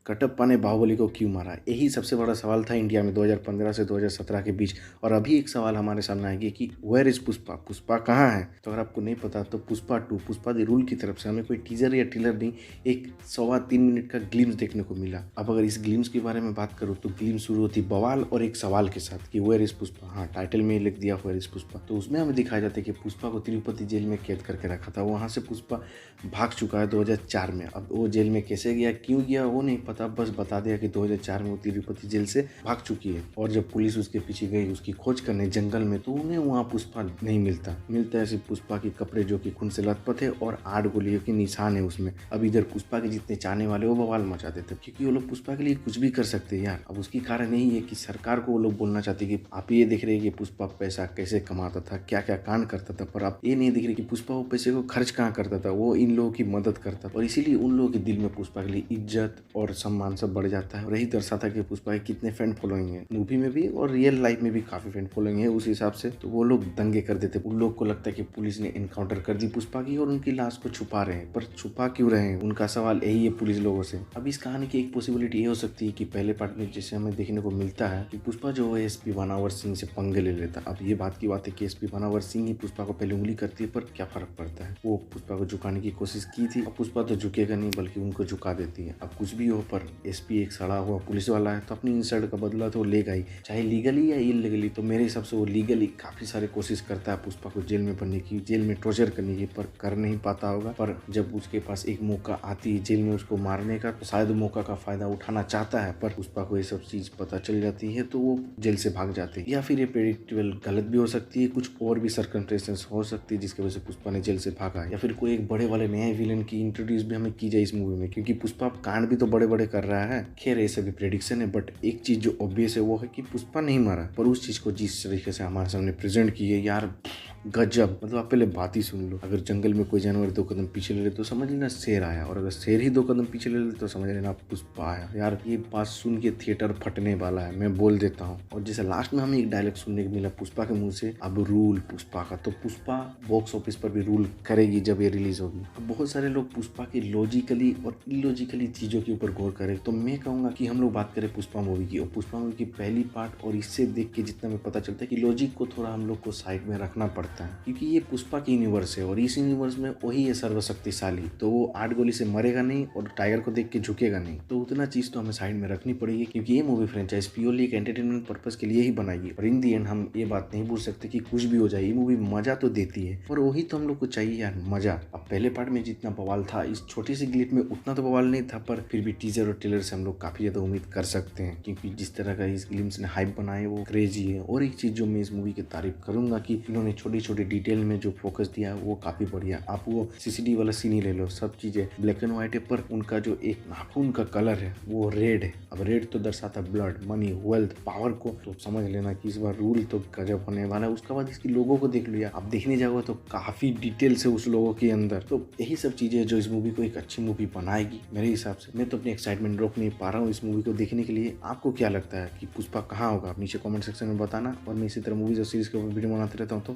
कटप्पा ने बाहुबली को क्यों मारा? यही सबसे बड़ा सवाल था इंडिया में 2015 से 2017 के बीच। और अभी एक सवाल हमारे सामने आएगी कि वेयर इज पुष्पा? पुष्पा कहाँ है? तो अगर आपको नहीं पता तो पुष्पा 2 पुष्पा द रूल की तरफ से हमें कोई टीजर या ट्रेलर नहीं, एक 3.25 मिनट का ग्लिम्स देखने को मिला। अब अगर इस ग्लिम्स के बारे में बात करूँ तो ग्लिम्स शुरू होती बवाल और एक सवाल के साथ कि वेयर इज पुष्पा। हाँ, टाइटल में लिख दिया वेयर इज पुष्पा। तो उसमें हमें दिखाया जाता है कि पुष्पा को तिरुपति जेल में कैद करके रखा था। वहां से पुष्पा भाग चुका है 2004 में। अब वो जेल में कैसे गया, क्यों गया, वो नहीं पता, बस बता दिया कि 2004 में वो तिरुपति जेल से भाग चुकी है। और जब पुलिस उसके पीछे गई उसकी खोज करने जंगल में, तो उन्हें वहाँ पुष्पा नहीं मिलता है सिर्फ पुष्पा के कपड़े जो कि खून से लथपथ है और 8 गोलियों के निशान है उसमें। अब इधर पुष्पा के जितने चाहने वाले वो बवाल मचा देते, क्योंकि वो लोग पुष्पा के लिए कुछ भी कर सकते हैं यार। अब उसकी कारण यही है कि सरकार को वो लोग बोलना चाहते कि आप ये देख रहे हैं कि पुष्पा पैसा कैसे कमाता था, क्या क्या कांड करता था, पर आप ये नहीं देख रहे कि पुष्पा वो पैसे को खर्च कहाँ करता था, वो इन लोगों की मदद करता था। और इसीलिए उन लोगों के दिल में पुष्पा के लिए इज्जत और सम्मान सब बढ़ जाता है। और यही दर्शाता कि पुष्पा के कितने फैन फॉलोइंग है, मूवी में भी और रियल लाइफ में भी काफी फैन फॉलोइंग है उस हिसाब से। तो वो लोग दंगे कर देते, उन लोग को लगता है कि पुलिस ने एनकाउंटर कर दी पुष्पा की और उनकी लाश को छुपा रहे हैं। पर छुपा क्यों रहे हैं, उनका सवाल यही है पुलिस लोगों से। अब इस कहानी की एक पॉसिबिलिटी ये हो सकती है कि पहले पार्ट में जैसे हमें देखने को मिलता है कि पुष्पा जो है एसपी बानावर सिंह से पंगे ले लेता। अब ये बात की बात है कि एसपी बानावर सिंह ही पुष्पा को पहले उंगली करती है, पर क्या फर्क पड़ता है, वो पुष्पा को झुकाने की कोशिश की थी। अब पुष्पा तो झुकेगा नहीं बल्कि उनको झुका देती है। अब कुछ भी हो, पर एसपी एक सड़ा हुआ पुलिस वाला है, तो अपनी इंसल्ट का बदला तो लेगा ही, चाहे लीगली या इलीगली। तो मेरे हिसाब से वो लीगली काफी सारे कोशिश करता है पुष्पा को जेल में भरने की, जेल में टॉर्चर करने की, पर कर नहीं पाता होगा। पर जब उसके पास एक मौका आती है जेल में उसको मारने का, तो शायद मौका का फायदा उठाना चाहता है, पर पुष्पा को ये सब चीज पता चल जाती है तो वो जेल से भाग जाते हैं। या फिर ये प्रेडिक्टेबल गलत भी हो सकती है, कुछ और भी सर्कमस्टेंसेस हो सकती है जिसकी वजह से पुष्पा ने जेल से भागा, या फिर कोई एक बड़े वाले नए विलन की इंट्रोड्यूस भी हमें की जाए इस मूवी में, क्योंकि पुष्पा कांड भी तो बड़े बड़े कर रहा है। खैर ये सभी प्रेडिक्शन है, बट एक चीज जो ऑब्वियस है वो है कि पुष्पा नहीं मारा। पर उस चीज को जिस तरीके से हमारे सामने प्रेजेंट की है यार, गजब। मतलब आप पहले बात ही सुन लो, अगर जंगल में कोई जानवर 2 कदम पीछे ले ले तो समझ लेना शेर आया, और अगर शेर ही 2 कदम पीछे ले ले तो समझ लेना पुष्पा आया। यार ये बात सुन के थिएटर फटने वाला है, मैं बोल देता हूँ। और जैसे लास्ट में हमें एक डायलॉग सुनने को मिला पुष्पा के मुंह से, अब रूल पुष्पा का, तो पुष्पा बॉक्स ऑफिस पर भी रूल करेगी जब ये रिलीज होगी। अब बहुत सारे लोग पुष्पा की लॉजिकली और इलॉजिकली चीजों के ऊपर गौर करें, तो मैं कहूंगा कि हम लोग बात करें पुष्पा मूवी की, और पुष्पा मूवी की पहली पार्ट, और इससे देख के जितना हमें पता चलता है कि लॉजिक को थोड़ा हम लोग को साइड में रखना पड़ता है, क्योंकि ये पुष्पा की यूनिवर्स है और इस यूनिवर्स में वही है सर्वशक्तिशाली। तो वो 8 गोली से मरेगा नहीं और टाइगर को देख के झुकेगा नहीं, तो उतना चीज तो हमें साइड में रखनी पड़ेगी, क्योंकि ये मूवी फ्रेंचाइज प्योरली एक एंटरटेनमेंट पर्पस के लिए ही बनाई। और इन दी एंड हम ये बात नहीं भूल सकते कि कुछ भी हो जाए ये मूवी मजा तो देती है, और वही तो हम लोग को चाहिए यार, मजा। अब पहले पार्ट में जितना बवाल था इस छोटी सी क्लिप में उतना तो बवाल नहीं था, पर फिर भी टीजर और ट्रेलर से हम लोग काफी ज्यादा उम्मीद कर सकते हैं, क्योंकि जिस तरह का इस ग्लिम्स ने हाइप बनाया वो क्रेजी है। और एक चीज जो मैं इस मूवी की तारीफ करूंगा कि इन्होंने छोटी छोटी डिटेल में जो फोकस दिया है वो काफी बढ़िया। आप वो सीसीटीवी वाला सीन ही ले लो, सब चीजें ब्लैक एंड व्हाइट है, पर उनका जो एक नाखून का कलर है वो रेड है। अब रेड तो दर्शाता ब्लड, मनी, वेल्थ, पावर को, तो समझ लेना कि इस बार रूल तो गजब होने वाला है। उसके बाद इसकी लोगों को देख लिया, आप देखने जाओगे तो काफी डिटेल से उस लोगों के अंदर, तो यही सब चीजें जो इस मूवी को एक अच्छी मूवी बनाएगी मेरे हिसाब से। मैं तो अपनी एक्साइटमेंट रोक नहीं पा रहा हूँ इस मूवी को देखने के लिए। आपको क्या लगता है कि पुष्पा कहाँ होगा? नीचे कमेंट सेक्शन में बताना, और मैं इसी तरह मूवीज और सीरीज के ऊपर वीडियो बनाते रहता हूँ। तो